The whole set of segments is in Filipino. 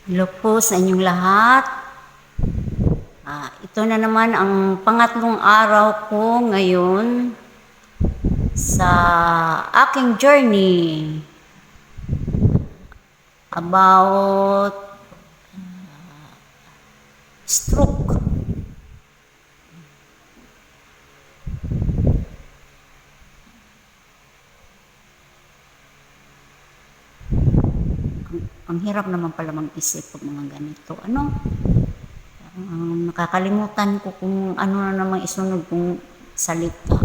Hello po sa inyong lahat. Ito na naman ang pangatlong araw ko ngayon sa aking journey about stroke. Ang hirap naman pala mag-isip pag mga ganito. Nakakalimutan ko kung ano na namang isunod kong salita.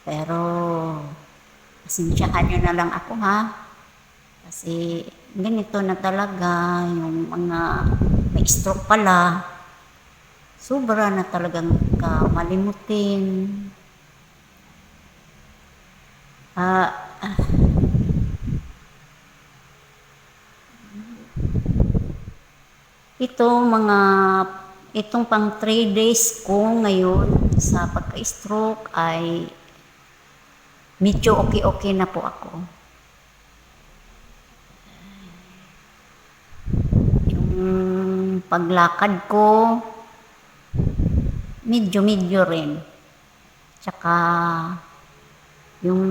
Pero pasensyahan nyo na lang ako ha. Kasi ganito na talaga yung mga may stroke pala. Sobra na talagang malimutin. Itong pang 3 days ko ngayon sa pagka-stroke ay medyo okay na po ako. Yung paglakad ko, medyo rin. Tsaka yung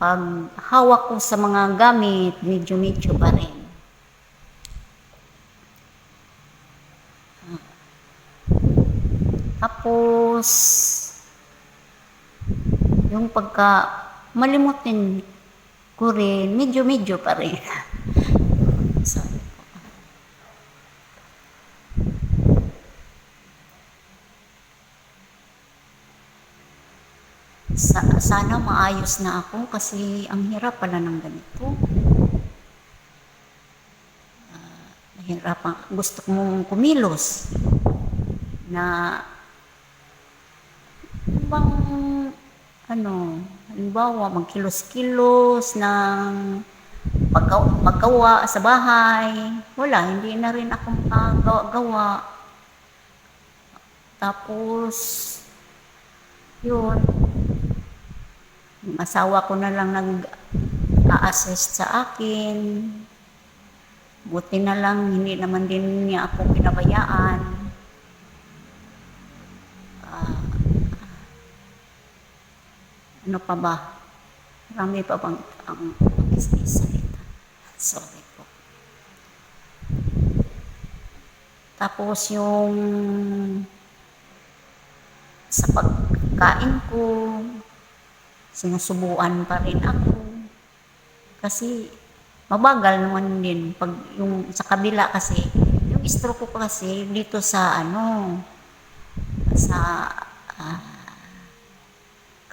paghawak ko sa mga gamit, medyo pa rin. Tapos, yung malimutin ko rin, medyo pa rin. Sorry po. Sana maayos na ako kasi ang hirap pala ng ganito. Nahirapan. Gusto mong kumilos na halimbawa magkilos-kilos ng paggawa sa bahay. Wala, hindi na rin ako makagawa. Tapos yun, yung asawa ko na lang nag-a-assist sa akin. Buti na lang, hindi naman din niya ako pinabayaan. Ano pa ba? Marami pa bang ang salita? Sorry po. Tapos yung sa pagkain ko, sinusubuan pa rin ako. Kasi mabagal naman din pag yung sa kabila kasi yung stroke ko kasi dito sa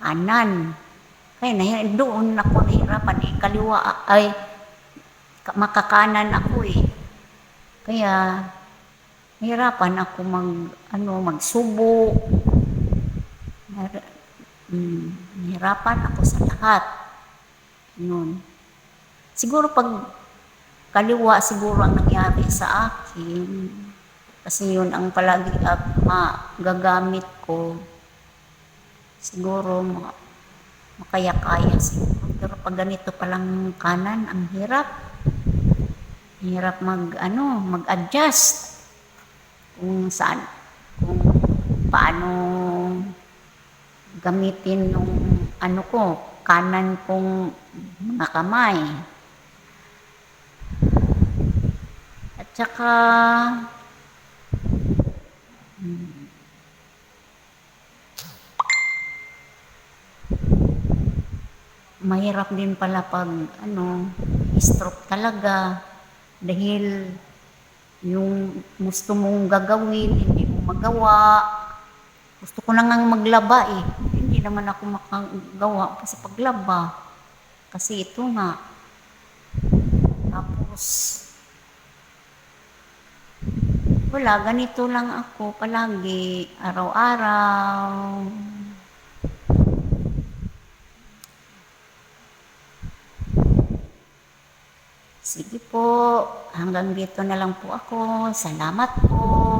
kanan. Kaya doon ako nahirapan kaliwa ay makakanan ako Kaya nahirapan ako magsubo. Nahirapan ako sa lahat. Siguro pag kaliwa siguro ang nangyari sa akin. Kasi yun ang palagi magagamit ko. Siguro makaya-kaya siguro. Pero pag ganito palang kanan, ang hirap. Hirap mag-adjust kung paano gamitin nung kanan kong mga kamay. At saka mahirap din pala pag stroke talaga dahil yung gusto mong gagawin hindi mo magawa. Gusto ko na ngang maglaba hindi naman ako makagawa sa paglaba kasi ito nga. Tapos wala, ganito lang ako palagi araw-araw. Sige po, hanggang dito na lang po ako. Salamat po.